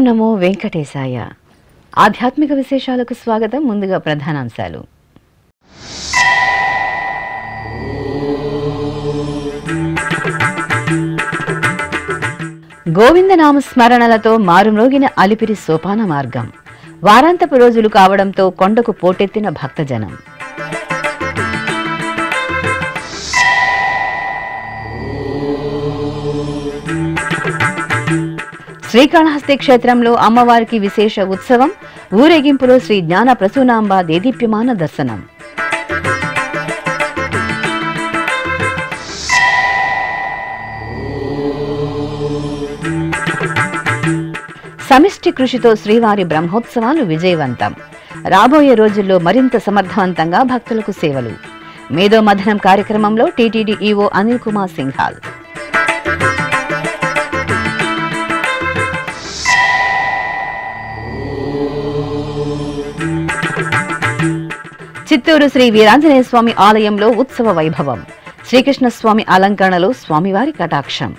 నమో వెంకటేశాయ. ఆధ్యాత్మిక విశేషాలకు స్వాగతం. ముందుగా ప్రధానాంశాలు. గోవిందనామ స్మరణలతో మారుమ్రోగిన అలిపిరి సోపాన మార్గం. వారాంతపు రోజులు కావడంతో కొండకు పోటెత్తిన భక్తజనం. శ్రీకాళహస్తి క్షేత్రంలో అమ్మవారికి విశేష ఉత్సవం. ఊరేగింపులో శ్రీ జ్ఞాన ప్రసూనాంబ దేదీప్యమాన దర్శనం. సమిష్టి కృషితో శ్రీవారి బ్రహ్మోత్సవాలు విజయవంతం. రాబోయే రోజుల్లో మరింత సమర్థవంతంగా భక్తులకు సేవలు. మేధో మథనం కార్యక్రమంలో టీటీడీ ఈవో అనిల్ కుమార్ సింఘాల్. చిత్తూరు శ్రీ వీరాంజనేయ స్వామి ఆలయంలో ఉత్సవ వైభవం. శ్రీకృష్ణస్వామి అలంకరణలో స్వామివారి కటాక్షం.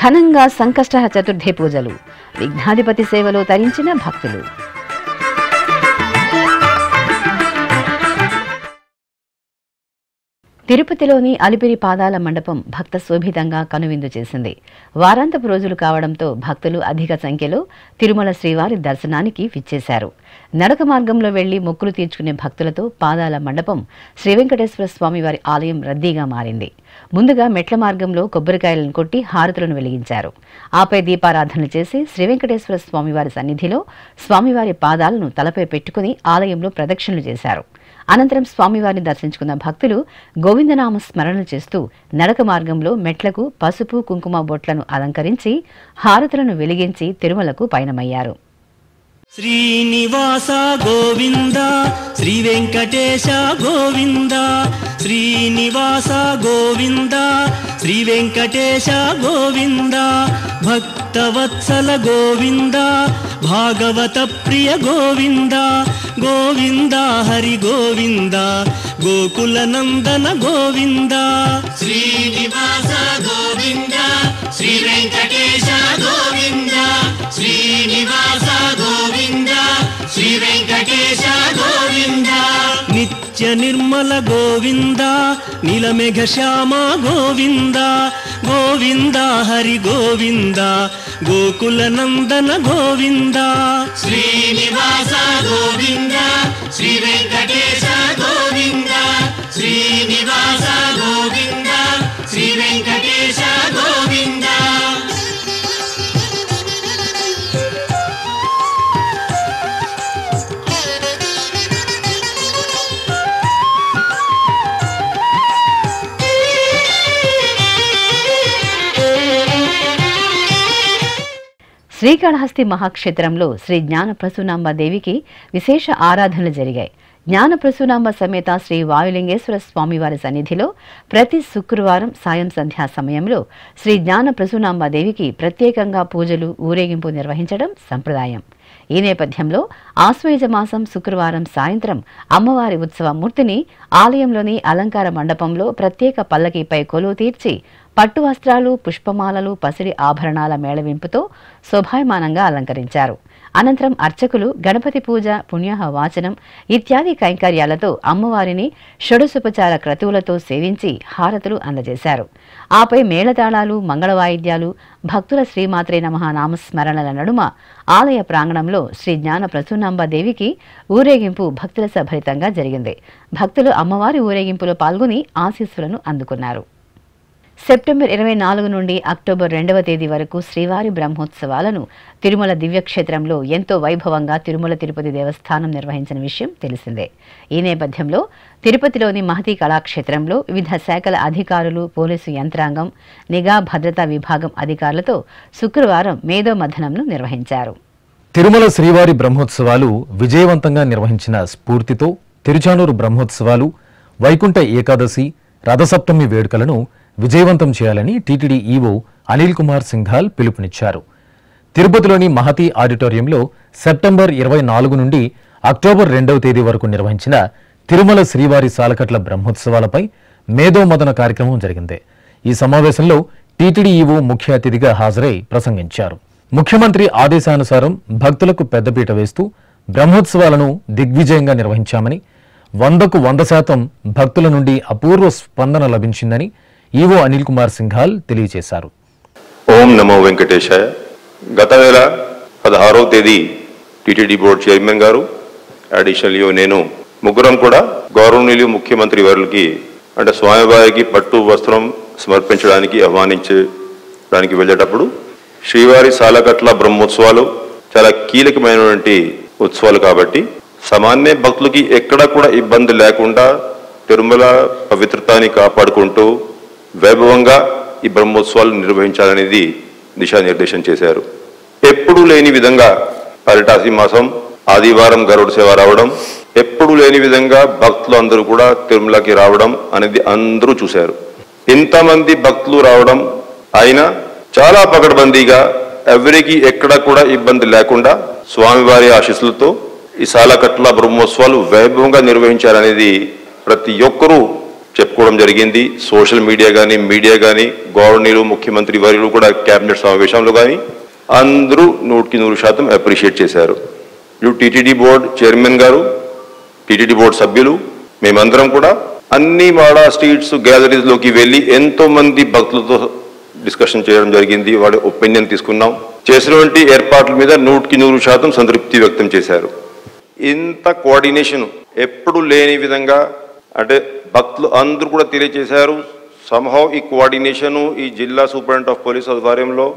ఘనంగా సంకష్టహర చతుర్థి పూజలు. విఘ్నాధిపతి సేవలో తరించిన భక్తులు. తిరుపతిలోని అలిపిరి పాదాల మండపం భక్త శోభితంగా కనువిందు చేసింది. వారాంతపు రోజులు కావడంతో భక్తులు అధిక సంఖ్యలో తిరుమల శ్రీవారి దర్శనానికి విచ్చేశారు. నడక మార్గంలో వెళ్లి మొక్కులు తీర్చుకునే భక్తులతో పాదాల మండపం శ్రీ వెంకటేశ్వర స్వామివారి ఆలయం రద్దీగా మారింది. ముందుగా మెట్ల మార్గంలో కొబ్బరికాయలను కొట్టి హారతులను వెలిగించారు. ఆపై దీపారాధనలు చేసి శ్రీ వెంకటేశ్వర స్వామివారి సన్నిధిలో స్వామివారి పాదాలను తలపై పెట్టుకుని ఆలయంలో ప్రదక్షిణలు చేశారు. అనంతరం స్వామివారిని దర్శించుకున్న భక్తులు గోవిందనామ స్మరణలు చేస్తూ నడక మార్గంలో మెట్లకు పసుపు కుంకుమ బొట్లను అలంకరించి హారతులను వెలిగించి తిరుమలకు పయనమయ్యారు. శ్రీనివాస గోవింద శ్రీ వెంకటేశ గోవింద, శ్రీనివాస గోవింద శ్రీ వెంకటేశ గోవింద, భక్తవత్సల గోవింద భాగవత ప్రియ గోవింద, గోవింద హరి గోవింద గోకుల నందన గోవింద. శ్రీనివాస గోవింద శ్రీ వెంకటేశ గోవింద, శ్రీనివాస గోవింద శ్రీ వెంకటేశ గోవింద, నిత్య నిర్మల గోవింద నీలమేఘ శ్యామ గోవింద, గోవింద హరి గోవింద గోకుల నందన గోవింద. శ్రీనివాస గోవింద శ్రీ వెంకటేశ గోవింద, శ్రీనివాస గోవింద శ్రీ వెంకటేశ గోవింద. శ్రీకాళహస్తి మహాక్షేత్రంలో శ్రీ జ్ఞాన ప్రసూనాంబ దేవికి విశేష ఆరాధనలు జరిగాయి. జ్ఞాన ప్రసూనాంబ సమేత శ్రీ వాయులింగేశ్వర స్వామివారి సన్నిధిలో ప్రతి శుక్రవారం సాయం సంధ్యా సమయంలో శ్రీ జ్ఞాన ప్రసూనాంబ దేవికి ప్రత్యేకంగా పూజలు ఊరేగింపు నిర్వహించడం సంప్రదాయం. ఈ నేపథ్యంలో ఆశ్వయుజ మాసం శుక్రవారం సాయంత్రం అమ్మవారి ఉత్సవమూర్తిని ఆలయంలోని అలంకార మండపంలో ప్రత్యేక పల్లకీపై కొలువు తీర్చి పట్టు వస్త్రాలు, పుష్పమాలలు, పసిడి ఆభరణాల మేళవింపుతో శోభాయమానంగా అలంకరించారు. అనంతరం అర్చకులు గణపతి పూజ, పుణ్యాహ వాచనం ఇత్యాది కైంకర్యాలతో అమ్మవారిని షోడశోపచార క్రతువులతో సేవించి హారతులు అందజేశారు. ఆపై మేళతాళాలు, మంగళవాయిద్యాలు, భక్తుల శ్రీమాత్రే నమః నామస్మరణల నడుమ ఆలయ ప్రాంగణంలో శ్రీ జ్ఞాన ప్రసూనాంబ దేవికి ఊరేగింపు భక్తుల సభరితంగా జరిగింది. భక్తులు అమ్మవారి ఊరేగింపులో పాల్గొని ఆశీస్సులను అందుకున్నారు. సెప్టెంబర్ 24 నుండి అక్టోబర్ 2వ తేదీ వరకు శ్రీవారి బ్రహ్మోత్సవాలను తిరుమల దివ్యక్షేత్రంలో ఎంతో వైభవంగా తిరుమల తిరుపతి దేవస్థానం నిర్వహించిన విషయం తెలిసిందే. ఈ నేపథ్యంలో తిరుపతిలోని మహతి కళాక్షేత్రంలో వివిధ శాఖల అధికారులు, పోలీసు యంత్రాంగం, నిఘా భద్రతా విభాగం అధికారులతో శుక్రవారం మేధో మథనంను నిర్వహించారు. తిరుమల శ్రీవారి బ్రహ్మోత్సవాలు విజయవంతంగా నిర్వహించిన స్ఫూర్తితో తిరుచానూరు బ్రహ్మోత్సవాలు, వైకుంఠ ఏకాదశి, రథసప్తమి వేడుకలను విజయవంతం చేయాలని టీటీడీ ఈవో అనిల్ కుమార్ సింఘాల్ పిలుపునిచ్చారు. తిరుపతిలోని మహతి ఆడిటోరియంలో సెప్టెంబర్ 24 నుండి అక్టోబర్ 2వ తేదీ వరకు నిర్వహించిన తిరుమల శ్రీవారి సాలకట్ల బ్రహ్మోత్సవాలపై మేధోమథన కార్యక్రమం జరిగింది. ఈ సమావేశంలో టీటీడీ ఈవో ముఖ్య అతిథిగా హాజరై ప్రసంగించారు. ముఖ్యమంత్రి ఆదేశానుసారం భక్తులకు పెద్దపీట వేస్తూ బ్రహ్మోత్సవాలను దిగ్విజయంగా నిర్వహించామని, 100కు 100% భక్తుల నుండి అపూర్వ స్పందన లభించిందని ఈవో అనిల్ కుమార్ సింఘాల్ తెలియజేశారు. ఓం నమో వెంకటేశాయ. గత నెల 16వ తేదీ టీటీడీ బోర్డు చైర్మన్ గారు, అడిషనల్ ఈవో నేను ముగ్గురం కూడా గౌరవనీయులు ముఖ్యమంత్రి వారికి అంటే స్వామివారికి పట్టు వస్త్రం సమర్పించడానికి ఆహ్వానించడానికి వెళ్ళేటప్పుడు శ్రీవారి సాలకట్ల బ్రహ్మోత్సవాలు చాలా కీలకమైనటువంటి ఉత్సవాలు కాబట్టి సామాన్య భక్తులకి ఎక్కడా కూడా ఇబ్బంది లేకుండా తిరుమల పవిత్రతని కాపాడుకుంటూ వైభవంగా ఈ బ్రహ్మోత్సవాలు నిర్వహించాలనేది దిశానిర్దేశం చేశారు. ఎప్పుడూ లేని విధంగా పరిటాసి మాసం ఆదివారం గరుడ సేవ రావడం, ఎప్పుడు లేని విధంగా భక్తులు అందరూ కూడా తిరుమలకి రావడం అనేది అందరూ చూశారు. ఇంతమంది భక్తులు రావడం అయినా చాలా పకడ్బందీగా ఎవరికి ఎక్కడ కూడా ఇబ్బంది లేకుండా స్వామివారి ఆశీస్సులతో ఈ సాలకట్ల బ్రహ్మోత్సవాలు వైభవంగా నిర్వహించారనేది ప్రతి ఒక్కరూ చెప్పుకోవడం జరిగింది. సోషల్ మీడియా కానీ, మీడియా కానీ, గవర్నర్ ముఖ్యమంత్రి వారు కూడా కేబినెట్ సమావేశంలో కానీ అందరూ 100% అప్రిషియేట్ చేశారు. టీటీడీ బోర్డు చైర్మన్ గారు, టీటీడీ బోర్డు సభ్యులు, మేమందరం కూడా అన్ని మాడా స్ట్రీట్స్ గ్యాలరీస్లోకి వెళ్ళి ఎంతో మంది భక్తులతో డిస్కషన్ చేయడం జరిగింది. వాడి ఒపీనియన్ తీసుకున్నాం. చేసినటువంటి ఏర్పాట్ల మీద 100% సంతృప్తి వ్యక్తం చేశారు. ఇంత కోఆర్డినేషన్ ఎప్పుడు లేని విధంగా అంటే భక్తులు అందరూ కూడా తెలియజేశారు. సంహౌ ఈ కోఆర్డినేషను ఈ జిల్లా సూపరింటెండెంట్ ఆఫ్ పోలీస్ ఆధ్వర్యంలో,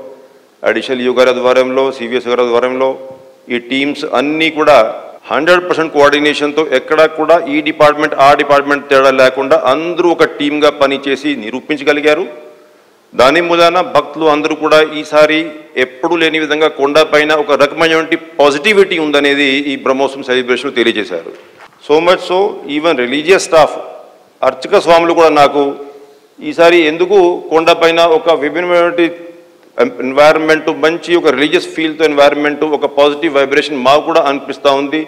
అడిషనల్ ఈవో గారి ఆధ్వర్యంలో, సివిఎస్ గారి ఆధ్వర్యంలో ఈ టీమ్స్ అన్నీ కూడా 100% కోఆర్డినేషన్తో ఎక్కడా కూడా ఈ డిపార్ట్మెంట్ ఆ డిపార్ట్మెంట్ తేడా లేకుండా అందరూ ఒక టీమ్గా పనిచేసి నిరూపించగలిగారు. దాని మూలాన భక్తులు అందరూ కూడా ఈసారి ఎప్పుడు లేని విధంగా కొండపైన ఒక రకమైనటువంటి పాజిటివిటీ ఉందనేది ఈ బ్రహ్మోత్సవం సెలబ్రేషన్ తెలియజేశారు. So much so even religious staff అర్చక స్వాములు కూడా నాకు ఈసారి ఎందుకు కొండపైన ఒక విభిన్నమైనటువంటి ఎన్వైరన్మెంట్, మంచి ఒక రిలీజియస్ ఫీల్తో ఎన్వైరన్మెంట్, ఒక పాజిటివ్ వైబ్రేషన్ మాకు కూడా అనిపిస్తూ ఉంది.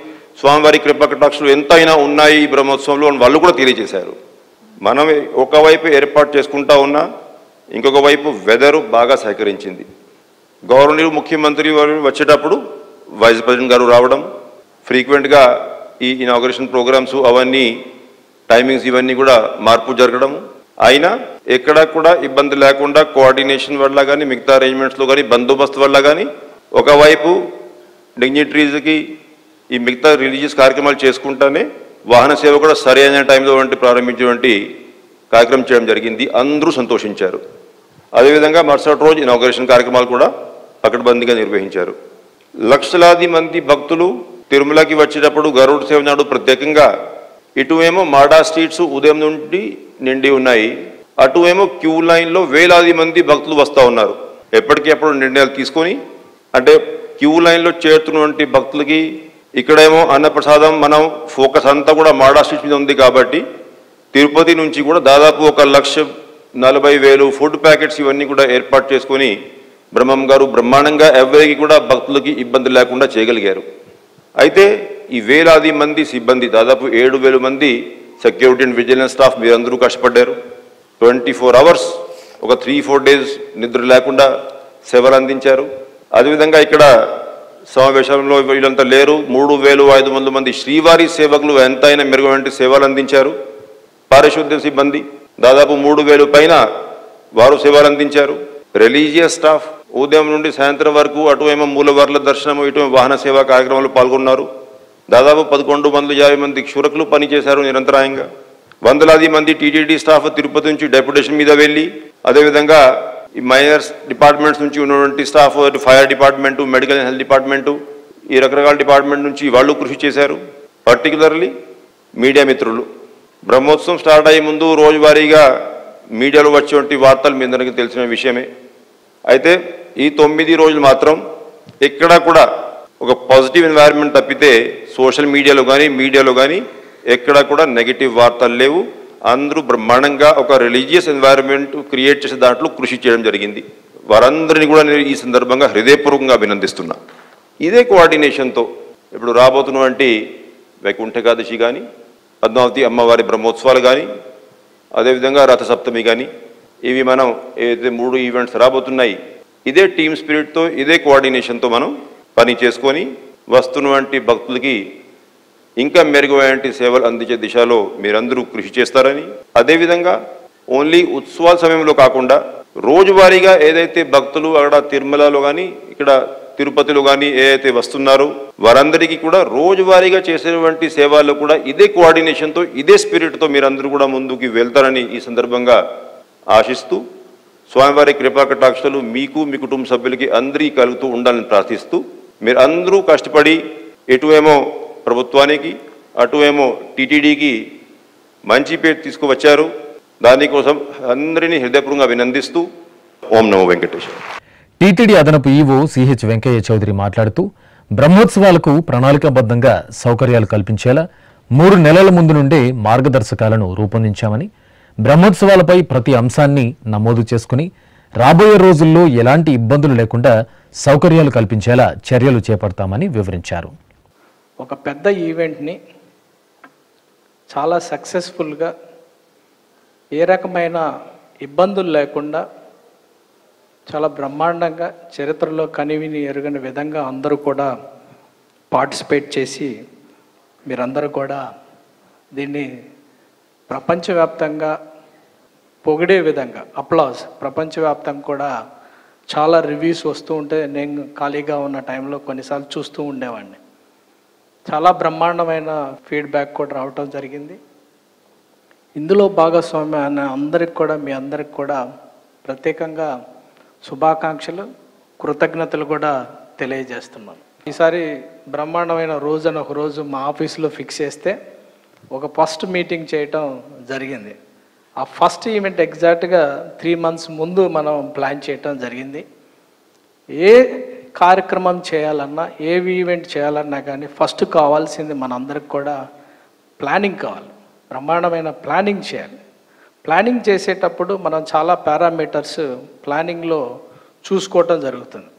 స్వామివారి కృపకటాక్షలు ఎంతైనా ఉన్నాయి ఈ బ్రహ్మోత్సవంలో వాళ్ళు కూడా తెలియజేశారు. మనం ఒకవైపు ఏర్పాటు చేసుకుంటా ఉన్నా, ఇంకొక వైపు వెదరు బాగా సహకరించింది. గవర్నర్ ముఖ్యమంత్రి వారు వచ్చేటప్పుడు వైస్ ప్రెసిడెంట్ గారు రావడం, ఫ్రీక్వెంట్గా ఈ ఇనాగరేషన్ ప్రోగ్రామ్స్ అవన్నీ టైమింగ్స్ ఇవన్నీ కూడా మార్పు జరగడం, అయినా ఎక్కడా కూడా ఇబ్బంది లేకుండా కోఆర్డినేషన్ వల్ల కానీ, మిగతా అరేంజ్మెంట్స్లో కానీ, బందోబస్తు వల్ల కానీ ఒకవైపు డిగ్నిటరీస్కి ఈ మిగతా రిలీజియస్ కార్యక్రమాలు చేసుకుంటానే వాహన సేవ కూడా సరైన టైంలో ప్రారంభించేటువంటి కార్యక్రమం చేయడం జరిగింది. అందరూ సంతోషించారు. అదేవిధంగా మరుసటి రోజు ఇనాగరేషన్ కార్యక్రమాలు కూడా పకడ్బందీగా నిర్వహించారు. లక్షలాది మంది భక్తులు తిరుమలకి వచ్చేటప్పుడు గరుడ సేవ నాడు ప్రత్యేకంగా ఇటు ఏమో మాడా స్ట్రీట్స్ ఉదయం నుండి నిండి ఉన్నాయి, అటు ఏమో క్యూ లైన్లో వేలాది మంది భక్తులు వస్తూ ఉన్నారు. ఎప్పటికప్పుడు నిర్ణయాలు తీసుకొని అంటే క్యూ లైన్లో చేరుతున్నటువంటి భక్తులకి ఇక్కడేమో అన్నప్రసాదం మనం ఫోకస్ అంతా కూడా మాడా స్ట్రీట్ మీద ఉంది కాబట్టి తిరుపతి నుంచి కూడా దాదాపు 1,40,000 ఫుడ్ ప్యాకెట్స్ ఇవన్నీ కూడా ఏర్పాటు చేసుకొని బ్రహ్మం గారు బ్రహ్మాండంగా ఎవరికి కూడా భక్తులకి ఇబ్బంది లేకుండా చేయగలిగారు. అయితే ఈ వేలాది మంది సిబ్బంది, దాదాపు 7,000 మంది సెక్యూరిటీ అండ్ విజిలెన్స్ స్టాఫ్ మీరందరూ కష్టపడ్డారు. 24 hours ఒక 3-4 days నిద్ర లేకుండా సేవలు అందించారు. అదేవిధంగా ఇక్కడ సమావేశంలో వీళ్ళంతా లేరు, 3,500 మంది శ్రీవారి సేవకులు ఎంతైనా మెరుగైన సేవలు అందించారు. పారిశుద్ధ్య సిబ్బంది దాదాపు 3,000 పైన వారు సేవలు అందించారు. రిలీజియస్ స్టాఫ్ ఉదయం నుండి సాయంత్రం వరకు అటు ఏమో మూలవార్ల దర్శనం, ఇటు వాహన సేవా కార్యక్రమాలు పాల్గొన్నారు. దాదాపు 1150 మంది క్షురకులు పనిచేశారు నిరంతరాయంగా. వందలాది మంది టీటీడీ స్టాఫ్ తిరుపతి నుంచి డెప్యుటేషన్ మీద వెళ్ళి, అదేవిధంగా ఈ మైనర్స్ డిపార్ట్మెంట్స్ నుంచి ఉన్నటువంటి staff, fire department, medical and health department, ఈ రకరకాల డిపార్ట్మెంట్ నుంచి వాళ్ళు కృషి చేశారు. పర్టికులర్లీ మీడియా మిత్రులు బ్రహ్మోత్సవం స్టార్ట్ అయ్యే ముందు రోజువారీగా మీడియాలో వచ్చేటువంటి వార్తలు మీ అందరికీ తెలిసిన విషయమే. అయితే ఈ 9 రోజులు మాత్రం ఎక్కడా కూడా ఒక పాజిటివ్ ఎన్వైరన్మెంట్ తప్పితే సోషల్ మీడియాలో కానీ, మీడియాలో కానీ ఎక్కడా కూడా నెగిటివ్ వార్తలు లేవు. అందరూ బ్రహ్మాండంగా ఒక రిలీజియస్ ఎన్వైరన్మెంట్ క్రియేట్ చేసే దాంట్లో కృషి చేయడం జరిగింది. వారందరినీ కూడా నేను ఈ సందర్భంగా హృదయపూర్వకంగా అభినందిస్తున్నా. ఇదే కోఆర్డినేషన్తో ఇప్పుడు రాబోతున్నటువంటి వైకుంఠ ఏకాదశి కానీ, పద్మావతి అమ్మవారి బ్రహ్మోత్సవాలు కానీ, అదేవిధంగా రథసప్తమి కానీ, ఇవి మనం ఏదైతే 3 ఈవెంట్స్ రాబోతున్నాయి, ఇదే టీమ్ స్పిరిట్తో, ఇదే కోఆర్డినేషన్తో మనం పని చేసుకొని వస్తున్నటువంటి భక్తులకి ఇంకా మెరుగైన సేవలు అందించే దిశలో మీరందరూ కృషి చేస్తారని, అదేవిధంగా ఓన్లీ ఉత్సవాల సమయంలో కాకుండా రోజువారీగా ఏదైతే భక్తులు అక్కడ తిరుమలలో కానీ ఇక్కడ తిరుపతిలో కానీ ఏదైతే వస్తున్నారో వారందరికీ కూడా రోజువారీగా చేసేటువంటి సేవల్లో కూడా ఇదే కోఆర్డినేషన్తో, ఇదే స్పిరిట్తో మీరందరూ కూడా ముందుకు వెళ్తారని ఈ సందర్భంగా ఆశిస్తూ, స్వామివారి కృపా కటాక్షలు మీకు, మీ కుటుంబ సభ్యులకి అందరికీ కలుగుతూ ఉండాలని ప్రార్థిస్తూ, మీరు అందరూ కష్టపడి ఎటువేమో ప్రభుత్వానికి అటువేమో టీటీడీకి మంచి పేరు తీసుకువచ్చారు. దానికోసం అందరినీ హృదయపూర్వకంగా అభినందిస్తూ ఓం నమో వెంకటేశ్వర. టీటీడీ అదనపు ఈవో సిహెచ్ వెంకయ్య చౌదరి మాట్లాడుతూ బ్రహ్మోత్సవాలకు ప్రణాళికాబద్ధంగా సౌకర్యాలు కల్పించేలా 3 నెలల ముందు నుండే మార్గదర్శకాలను రూపొందించామని, బ్రహ్మోత్సవాలపై ప్రతి అంశాన్ని నమోదు చేసుకుని రాబోయే రోజుల్లో ఎలాంటి ఇబ్బందులు లేకుండా సౌకర్యాలు కల్పించేలా చర్యలు చేపడతామని వివరించారు. ఒక పెద్ద ఈవెంట్ని చాలా సక్సెస్ఫుల్గా ఏ రకమైన ఇబ్బందులు లేకుండా చాలా బ్రహ్మాండంగా చరిత్రలో కనివిని ఎరుగని విధంగా అందరూ కూడా పార్టిసిపేట్ చేసి మీరందరూ కూడా దీన్ని ప్రపంచవ్యాప్తంగా పొగిడే విధంగా అప్లాజ్ ప్రపంచవ్యాప్తంగా కూడా చాలా రివ్యూస్ వస్తూ ఉంటే నేను ఖాళీగా ఉన్న టైంలో కొన్నిసార్లు చూస్తూ ఉండేవాడిని. చాలా బ్రహ్మాండమైన ఫీడ్బ్యాక్ కూడా రావటం జరిగింది. ఇందులో భాగస్వామ్యం అన్న అందరికి కూడా, మీ అందరికి కూడా ప్రత్యేకంగా శుభాకాంక్షలు, కృతజ్ఞతలు కూడా తెలియజేస్తున్నాను. ఈసారి బ్రహ్మాండమైన రోజు అని ఒక రోజు మా ఆఫీసులో ఫిక్స్ చేస్తే ఒక ఫస్ట్ మీటింగ్ చేయటం జరిగింది. ఆ ఫస్ట్ ఈవెంట్ ఎగ్జాక్ట్గా 3 months ముందు మనం ప్లాన్ చేయటం జరిగింది. ఏ కార్యక్రమం చేయాలన్నా, ఏ ఈవెంట్ చేయాలన్నా కానీ ఫస్ట్ కావాల్సింది మనందరికి కూడా ప్లానింగ్ కావాలి. బ్రహ్మాండమైన ప్లానింగ్ చేయాలి. ప్లానింగ్ చేసేటప్పుడు మనం చాలా పారామీటర్స్ ప్లానింగ్లో చూసుకోవటం జరుగుతుంది.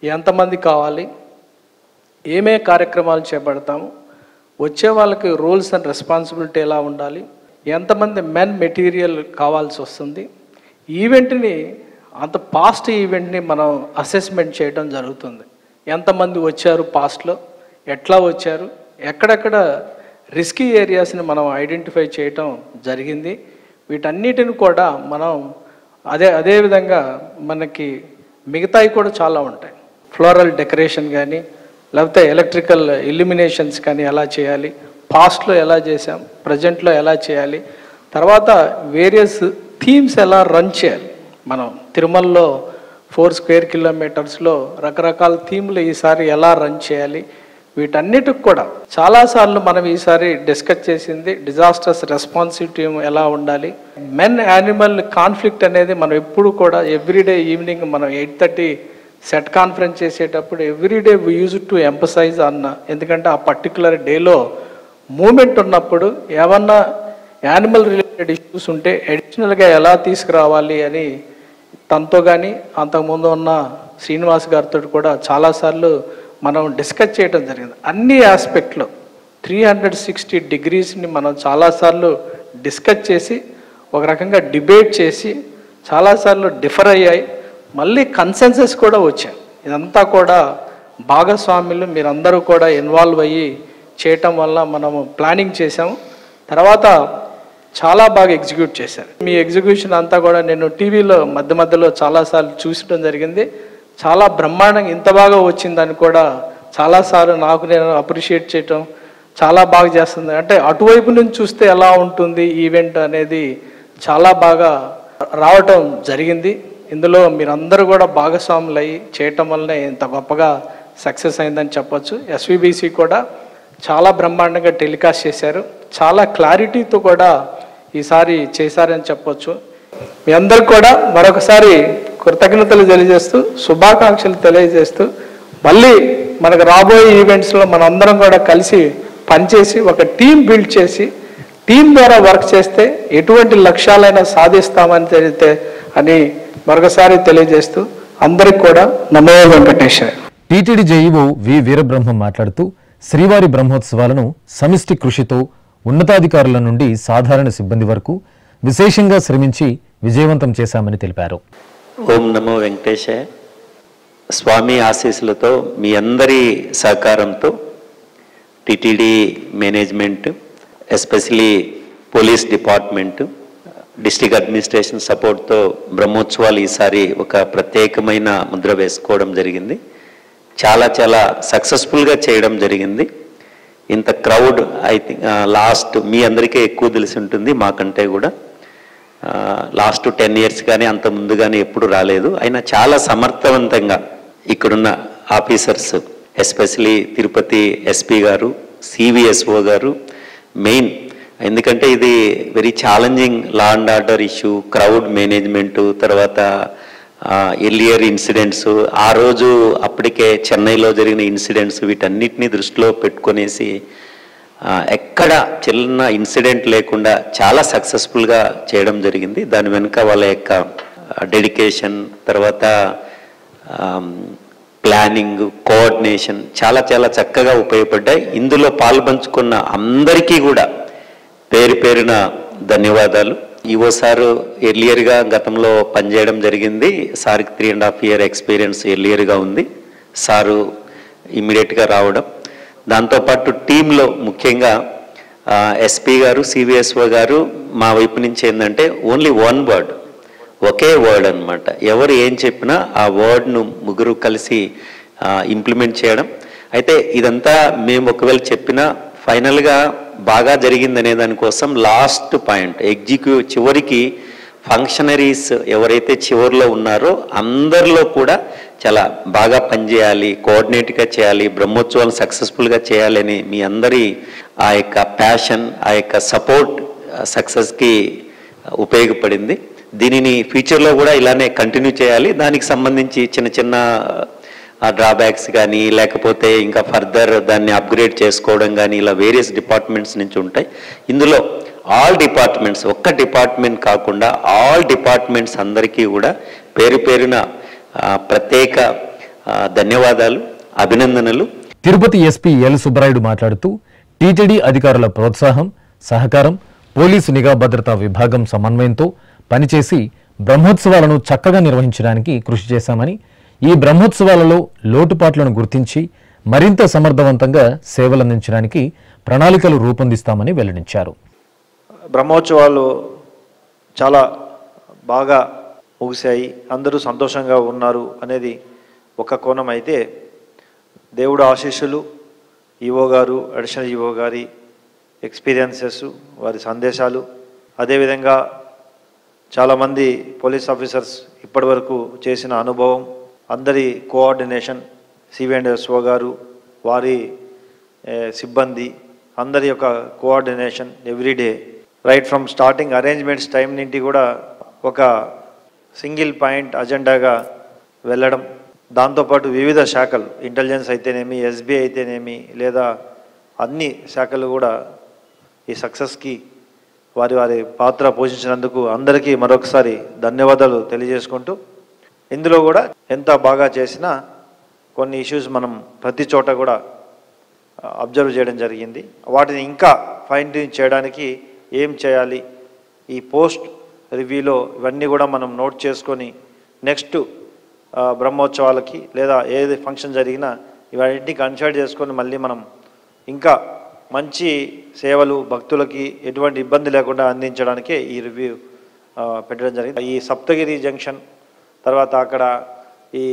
ఎంతమంది కావాలి, ఏమే కార్యక్రమాలు చేపడతాము, వచ్చే వాళ్ళకి రూల్స్ అండ్ రెస్పాన్సిబిలిటీ ఎలా ఉండాలి, ఎంతమంది మెన్ మెటీరియల్ కావాల్సి వస్తుంది. ఈవెంట్ని అంత పాస్ట్ ఈవెంట్ని మనం అసెస్మెంట్ చేయడం జరుగుతుంది. ఎంతమంది వచ్చారు, పాస్ట్లో ఎట్లా వచ్చారు, ఎక్కడెక్కడ రిస్కీ ఏరియాస్ని మనం ఐడెంటిఫై చేయటం జరిగింది. వీటన్నిటిని కూడా మనం అదేవిధంగా మనకి మిగతాయి కూడా చాలా ఉంటాయి. ఫ్లోరల్ డెకరేషన్ కానీ, లేకపోతే ఎలక్ట్రికల్ ఇల్యూమినేషన్స్ కానీ ఎలా చేయాలి, పాస్ట్లో ఎలా చేసాం, ప్రజెంట్లో ఎలా చేయాలి, తర్వాత వేరియస్ థీమ్స్ ఎలా రన్ చేయాలి. మనం తిరుమలలో 4 square kilometers రకరకాల థీమ్లు ఈసారి ఎలా రన్ చేయాలి, వీటన్నిటికి కూడా చాలాసార్లు మనం ఈసారి డిస్కస్ చేసింది డిజాస్టర్స్ రెస్పాన్సివ్ టీమ్ ఎలా ఉండాలి. మెన్ యానిమల్ కాన్ఫ్లిక్ట్ అనేది మనం ఎప్పుడు కూడా ఎవ్రీడే ఈవినింగ్ మనం 8:30 సెట్ కాన్ఫరెన్స్ చేసేటప్పుడు everyday we use to emphasise అన్న, ఎందుకంటే ఆ పర్టికులర్ డేలో మూమెంట్ ఉన్నప్పుడు ఏమన్నా యానిమల్ రిలేటెడ్ ఇష్యూస్ ఉంటే అడిషనల్గా ఎలా తీసుకురావాలి అని తనతో కానీ అంతకుముందు ఉన్న శ్రీనివాస్ గారితో కూడా చాలాసార్లు మనం డిస్కస్ చేయడం జరిగింది. అన్ని ఆస్పెక్ట్లో 360 degreesని మనం చాలాసార్లు డిస్కస్ చేసి ఒక రకంగా డిబేట్ చేసి చాలాసార్లు డిఫర్ అయ్యాయి, మళ్ళీ కన్సెన్సస్ కూడా వచ్చాయి. ఇదంతా కూడా భాగస్వాములు మీరందరూ కూడా ఇన్వాల్వ్ అయ్యి చేయటం వల్ల మనము ప్లానింగ్ చేసాము. తర్వాత చాలా బాగా ఎగ్జిక్యూట్ చేశారు. మీ ఎగ్జిక్యూషన్ అంతా కూడా నేను టీవీలో మధ్యలో చాలాసార్లు చూసడం జరిగింది. చాలా బ్రహ్మాండంగా ఇంత బాగా వచ్చిందని కూడా చాలాసార్లు నాకు నేను అప్రిషియేట్ చేయటం, చాలా బాగా చేస్తుంది. అంటే అటువైపు నుంచి చూస్తే ఎలా ఉంటుంది ఈవెంట్ అనేది చాలా బాగా రావటం జరిగింది. ఇందులో మీరందరూ కూడా భాగస్వాములు అయ్యి చేయటం వల్లనే ఇంత గొప్పగా సక్సెస్ అయిందని చెప్పొచ్చు. ఎస్విబిసి కూడా చాలా బ్రహ్మాండంగా టెలికాస్ట్ చేశారు, చాలా క్లారిటీతో కూడా ఈసారి చేశారని చెప్పొచ్చు. మీ అందరికి కూడా మరొకసారి కృతజ్ఞతలు తెలియజేస్తూ, శుభాకాంక్షలు తెలియజేస్తూ, మళ్ళీ మనకు రాబోయే ఈవెంట్స్లో మనందరం కూడా కలిసి పనిచేసి ఒక టీం బిల్డ్ చేసి టీం ద్వారా వర్క్ చేస్తే ఎటువంటి లక్ష్యాలైనా సాధిస్తామని తెలితే అని మరొకసారి తెలియజేస్తూ అందరికి కూడా నమో వెంకటేశ్వర. టీటీడీ జేఈఓ వి వీరబ్రహ్మం మాట్లాడుతూ శ్రీవారి బ్రహ్మోత్సవాలను సమిష్టి కృషితో ఉన్నతాధికారుల నుండి సాధారణ సిబ్బంది వరకు విశేషంగా శ్రమించి విజయవంతం చేశామని తెలిపారు. ఓం నమో వెంకటేశాయ. స్వామి ఆశీస్సులతో మీ అందరి సహకారంతో TTD management, especially police department, district administration సపోర్ట్తో బ్రహ్మోత్సవాలు ఈసారి ఒక ప్రత్యేకమైన ముద్ర వేసుకోవడం జరిగింది. చాలా సక్సెస్ఫుల్గా చేయడం జరిగింది. ఇంత క్రౌడ్ ఐ థింక్ లాస్ట్ మీ అందరికీ ఎక్కువ తెలిసి ఉంటుంది, మాకంటే కూడా లాస్ట్ 10 years కానీ అంత ముందు కానీ ఎప్పుడు రాలేదు. అయినా చాలా సమర్థవంతంగా ఇక్కడున్న ఆఫీసర్స్, ఎస్పెషలీ తిరుపతి ఎస్పీ గారు, సివిఎస్ఓ గారు మెయిన్, ఎందుకంటే ఇది very challenging law and order issue, crowd management, తర్వాత ఎర్లియర్ ఇన్సిడెంట్స్, ఆ రోజు అప్పటికే చెన్నైలో జరిగిన ఇన్సిడెంట్స్, వీటన్నిటిని దృష్టిలో పెట్టుకొనేసి ఎక్కడ చిన్న ఇన్సిడెంట్ లేకుండా చాలా సక్సెస్ఫుల్గా చేయడం జరిగింది. దాని వెనుక వాళ్ళ యొక్క డెడికేషన్, తర్వాత ప్లానింగ్, కోఆర్డినేషన్ చాలా చక్కగా ఉపయోగపడ్డాయి. ఇందులో పాల్పంచుకున్న అందరికీ కూడా పేరున ధన్యవాదాలు. ఈవో సారు ఎర్లియర్గా గతంలో పనిచేయడం జరిగింది. సార్కి 3.5 year ఎక్స్పీరియన్స్ ఎర్లియర్గా ఉంది. సారు ఇమ్మీడియట్గా రావడం, దాంతోపాటు టీంలో ముఖ్యంగా ఎస్పీ గారు, సివిఎస్ఓ గారు మా వైపు నుంచి ఏంటంటే ఓన్లీ 1 word, ఒకే వర్డ్ అనమాట. ఎవరు ఏం చెప్పినా ఆ వర్డ్ను ముగ్గురు కలిసి ఇంప్లిమెంట్ చేయడం. అయితే ఇదంతా మేము ఒకవేళ చెప్పినా ఫైనల్గా బాగా జరిగిందనే దానికోసం లాస్ట్ పాయింట్ చివరికి ఫంక్షనరీస్ ఎవరైతే చివరిలో ఉన్నారో అందరిలో కూడా చాలా బాగా పనిచేయాలి, కోఆర్డినేట్గా చేయాలి, బ్రహ్మోత్సవాలు సక్సెస్ఫుల్గా చేయాలని మీ అందరి ఆ యొక్క ప్యాషన్, ఆ యొక్క సపోర్ట్ సక్సెస్కి ఉపయోగపడింది. దీనిని ఫ్యూచర్లో కూడా ఇలానే కంటిన్యూ చేయాలి. దానికి సంబంధించి చిన్న డ్రాబ్యాక్స్ కానీ లేకపోతే ఇంకా ఫర్దర్ దాన్ని అప్గ్రేడ్ చేసుకోవడం కానీ ఇలా వేరియస్ డిపార్ట్మెంట్స్ నుంచి ఉంటాయి. ఇందులో ఆల్ డిపార్ట్మెంట్స్, ఒక్క డిపార్ట్మెంట్ కాకుండా ఆల్ డిపార్ట్మెంట్స్ అందరికీ కూడా పేరున ప్రత్యేక ధన్యవాదాలు, అభినందనలు. తిరుపతి ఎస్పీ ఎల్ సుబ్బరాయుడు మాట్లాడుతూ టీటీడీ అధికారుల ప్రోత్సాహం, సహకారం, పోలీసు నిఘా భద్రతా విభాగం సమన్వయంతో పనిచేసి బ్రహ్మోత్సవాలను చక్కగా నిర్వహించడానికి కృషి చేశామని, ఈ బ్రహ్మోత్సవాలలో లోటుపాట్లను గుర్తించి మరింత సమర్థవంతంగా సేవలందించడానికి ప్రణాళికలు రూపొందిస్తామని వెల్లడించారు. బ్రహ్మోత్సవాలు చాలా బాగా ముగిశాయి, అందరూ సంతోషంగా ఉన్నారు అనేది ఒక కోణం అయితే, దేవుడు ఆశీస్సులు, ఈవో గారు, అడిషనల్ ఈవో గారి ఎక్స్పీరియన్సెస్, వారి సందేశాలు, అదేవిధంగా చాలామంది పోలీస్ ఆఫీసర్స్ ఇప్పటి వరకు చేసిన అనుభవం, అందరి కోఆర్డినేషన్, సివిఎండ్ఎస్ఓ గారు, వారి సిబ్బంది అందరి యొక్క coordination everyday right from starting arrangements time నుండి కూడా ఒక సింగిల్ పాయింట్ అజెండాగా వెళ్ళడం. దాంతోపాటు వివిధ శాఖలు, ఇంటెలిజెన్స్ అయితేనేమి, ఎస్బీఐ అయితేనేమి, లేదా అన్ని శాఖలు కూడా ఈ సక్సెస్కి వారి పాత్ర పోషించినందుకు అందరికీ మరొకసారి ధన్యవాదాలు తెలియజేసుకుంటూ, ఇందులో కూడా ఎంత బాగా చేసినా కొన్ని ఇష్యూస్ మనం ప్రతి చోట కూడా అబ్జర్వ్ చేయడం జరిగింది. వాటిని ఇంకా ఫైన్ ట్యూన్ చేయడానికి ఏం చేయాలి, ఈ పోస్ట్ రివ్యూలో ఇవన్నీ కూడా మనం నోట్ చేసుకొని నెక్స్ట్ బ్రహ్మోత్సవాలకి లేదా ఏది ఫంక్షన్ జరిగినా ఇవన్నింటినీ కన్సిడర్ చేసుకొని మళ్ళీ మనం ఇంకా మంచి సేవలు భక్తులకి ఎటువంటి ఇబ్బంది లేకుండా అందించడానికే ఈ రివ్యూ పెట్టడం జరిగింది. ఈ సప్తగిరి జంక్షన్ తర్వాత అక్కడ ఈ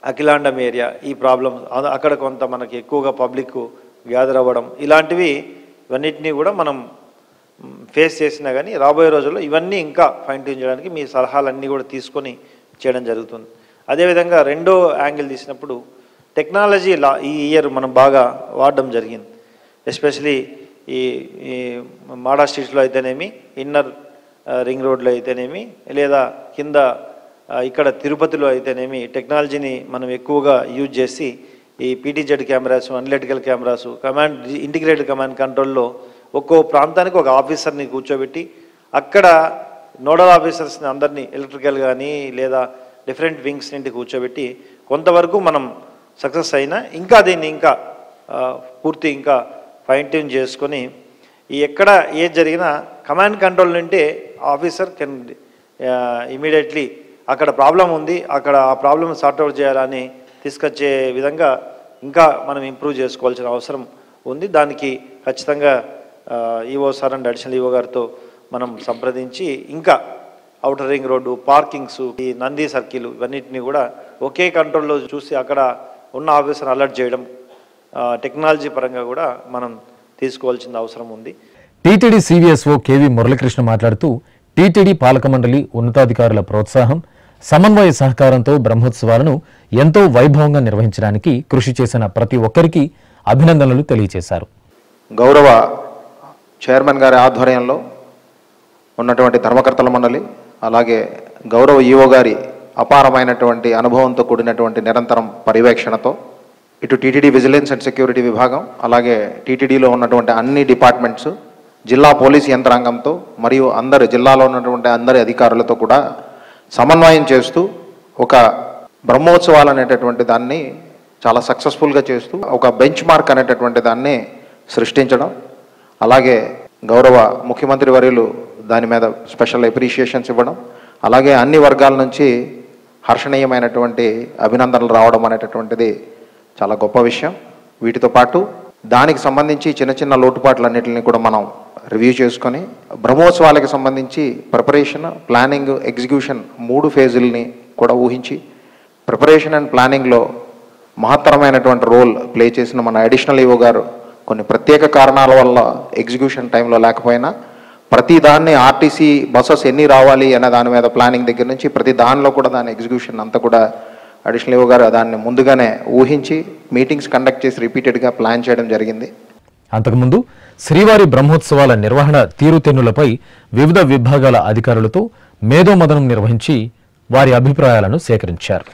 అఖిలాండం ఏరియా, ఈ ప్రాబ్లమ్స్ అక్కడ కొంత మనకి ఎక్కువగా పబ్లిక్ గ్యాదర్ అవ్వడం, ఇలాంటివి ఇవన్నిటినీ కూడా మనం ఫేస్ చేసినా కానీ రాబోయే రోజుల్లో ఇవన్నీ ఇంకా ఫైన్ ట్యూన్ చేయడానికి మీ సలహాలన్నీ కూడా తీసుకొని చేయడం జరుగుతుంది. అదేవిధంగా రెండో యాంగిల్ తీసినప్పుడు టెక్నాలజీ ఈ ఇయర్ మనం బాగా వాడడం జరిగింది. ఎస్పెషలీ ఈ మాడా స్ట్రీట్లో అయితేనేమి, ఇన్నర్ రింగ్ రోడ్లో అయితేనేమి, లేదా కింద ఇక్కడ తిరుపతిలో అయితేనేమి టెక్నాలజీని మనం ఎక్కువగా యూజ్ చేసి ఈ PTZ cameras, analytical cameras, integrated command కంట్రోల్లో ఒక్కో ప్రాంతానికి ఒక ఆఫీసర్ని కూర్చోబెట్టి అక్కడ నోడల్ ఆఫీసర్స్ని అందరినీ ఎలక్ట్రికల్ కానీ లేదా డిఫరెంట్ వింగ్స్ నుండి కూర్చోబెట్టి కొంతవరకు మనం సక్సెస్ అయినా ఇంకా దీన్ని ఇంకా పూర్తి ఇంకా ఫైన్ ట్యూన్ చేసుకొని ఈ ఎక్కడ ఏది జరిగినా కమాండ్ కంట్రోల్ నుండి ఆఫీసర్ కెన్ ఇమీడియట్లీ అక్కడ ప్రాబ్లం ఉంది, అక్కడ ఆ ప్రాబ్లమ్ సార్ట్అవుట్ చేయాలని తీసుకొచ్చే విధంగా ఇంకా మనం ఇంప్రూవ్ చేసుకోవాల్సిన అవసరం ఉంది. దానికి ఖచ్చితంగా EO sir and additional EO గారితో మనం సంప్రదించి ఇంకా ఔటర్ రింగ్ రోడ్డు, పార్కింగ్స్, ఈ నంది సర్కిల్ ఇవన్నిటిని కూడా ఒకే కంట్రోల్లో చూసి అక్కడ ఉన్న ఆఫీసర్ అలర్ట్ చేయడం, టెక్నాలజీ పరంగా కూడా మనం తీసుకోవాల్సిన అవసరం ఉంది. టీటీడీ సివిఎస్ఓ కేవీ మురళీకృష్ణ మాట్లాడుతూ టీటీడీ పాలక మండలి ఉన్నతాధికారుల ప్రోత్సాహం, సమన్వయ సహకారంతో బ్రహ్మోత్సవాలను ఎంతో వైభవంగా నిర్వహించడానికి కృషి చేసిన ప్రతి ఒక్కరికి అభినందనలు తెలియజేశారు. గౌరవ చైర్మన్ గారి ఆధ్వర్యంలో ఉన్నటువంటి ధర్మకర్తల మండలి, అలాగే గౌరవ ఈఓ గారి అపారమైనటువంటి అనుభవంతో కూడినటువంటి నిరంతరం పర్యవేక్షణతో ఇటు టీటీడీ విజిలెన్స్ అండ్ సెక్యూరిటీ విభాగం, అలాగే టీటీడీలో ఉన్నటువంటి అన్ని డిపార్ట్మెంట్స్, జిల్లా పోలీస్ యంత్రాంగంతో మరియు జిల్లాలో ఉన్నటువంటి అందరి అధికారులతో కూడా సమన్వయం చేస్తూ ఒక బ్రహ్మోత్సవాలు అనేటటువంటి దాన్ని చాలా సక్సెస్ఫుల్గా చేస్తూ ఒక బెంచ్ మార్క్ అనేటటువంటి దాన్ని సృష్టించడం, అలాగే గౌరవ ముఖ్యమంత్రి వర్యులు దాని మీద స్పెషల్ అప్రిషియేషన్స్ ఇవ్వడం, అలాగే అన్ని వర్గాల నుంచి హర్షణీయమైనటువంటి అభినందనలు రావడం అనేటటువంటిది చాలా గొప్ప విషయం. వీటితో పాటు దానికి సంబంధించి చిన్న చిన్న లోటుపాట్లన్నింటినీ కూడా మనం రివ్యూ చేసుకొని బ్రహ్మోత్సవాలకు సంబంధించి ప్రిపరేషన్, ప్లానింగ్, ఎగ్జిక్యూషన్ 3 ఫేజుల్ని కూడా ఊహించి ప్రిపరేషన్ అండ్ ప్లానింగ్లో మహత్తరమైనటువంటి రోల్ ప్లే చేసిన మన అడిషనల్ ఈఓ గారు కొన్ని ప్రత్యేక కారణాల వల్ల ఎగ్జిక్యూషన్ టైంలో లేకపోయినా ప్రతి దాన్ని ఆర్టీసీ బస్సెస్ ఎన్ని రావాలి అనే దాని మీద ప్లానింగ్ దగ్గర నుంచి ప్రతి దానిలో కూడా దాని ఎగ్జిక్యూషన్ అంతా కూడా అడిషనల్ ఈఓ గారు దాన్ని ముందుగానే ఊహించి మీటింగ్స్ కండక్ట్ చేసి రిపీటెడ్గా ప్లాన్ చేయడం జరిగింది. అంతకుముందు శ్రీవారి బ్రహ్మోత్సవాల నిర్వహణ తీరుతెన్నులపై వివిధ విభాగాల అధికారులతో మేధోమథనం నిర్వహించి వారి అభిప్రాయాలను సేకరించారు.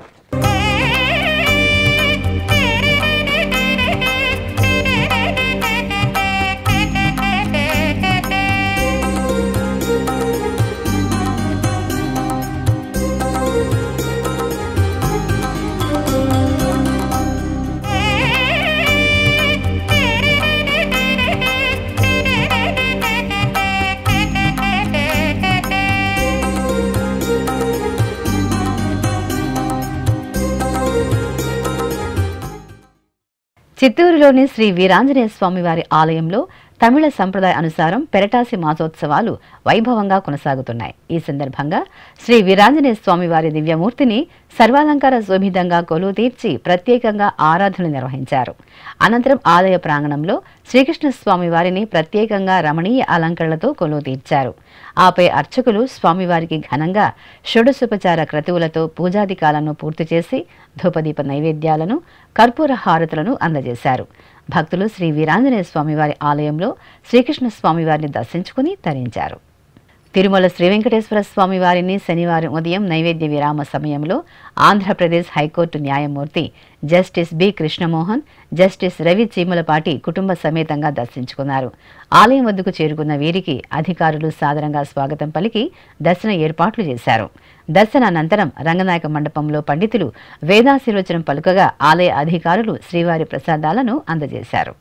చిత్తూరులోని శ్రీ వీరాంజనేయ స్వామి వారి ఆలయంలో తమిళ సంప్రదాయ అనుసారం పెరటాసి మాసోత్సవాలు వైభవంగా కొనసాగుతున్నాయి. ఈ సందర్భంగా శ్రీ వీరాంజనేయ స్వామి వారి దివ్యమూర్తిని సర్వాలంకార శోభితంగా కొలువు తీర్చి ప్రత్యేకంగా ఆరాధనలు నిర్వహించారు. అనంతరం ఆలయ ప్రాంగణంలో శ్రీకృష్ణ స్వామి వారిని ప్రత్యేకంగా రమణీయ అలంకరణలతో కొలువు తీర్చారు. ఆపై అర్చకులు స్వామివారికి ఘనంగా షోడశోపచార క్రతువులతో పూజాధికాలను పూర్తి చేసి ధూపదీప నైవేద్యాలను, కర్పూర హారతులను అందజేశారు. భక్తులు శ్రీ వీరాంజనేయ స్వామివారి ఆలయంలో శ్రీకృష్ణ స్వామివారిని దర్శించుకుని తరించారు. తిరుమల శ్రీ వెంకటేశ్వర స్వామి వారిని శనివారం ఉదయం నైవేద్య విరామ సమయంలో ఆంధ్రప్రదేశ్ హైకోర్టు న్యాయమూర్తి justice B Krishnamohan, justice Ravi Cheemalapati కుటుంబ సమేతంగా దర్శించుకున్నారు. ఆలయం వద్దకు చేరుకున్న వీరికి అధికారులు సాదరంగా స్వాగతం పలికి దర్శన ఏర్పాట్లు చేశారు. దర్శనానంతరం రంగనాయక మండపంలో పండితులు వేదాశీర్వచనం పలుకగా ఆలయ అధికారులు శ్రీవారి ప్రసాదాలను అందజేశారు.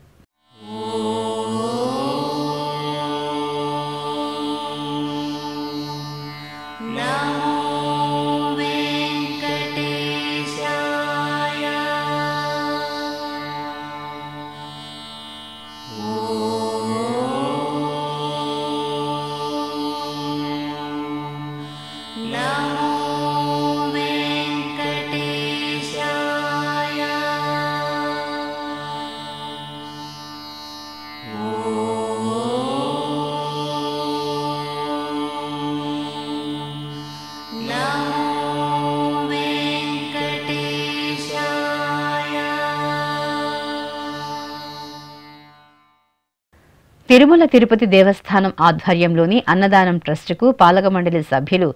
తిరుమల తిరుపతి దేవస్థానం ఆధ్వర్యంలోని అన్నదానం ట్రస్టుకు పాలక మండలి సభ్యులు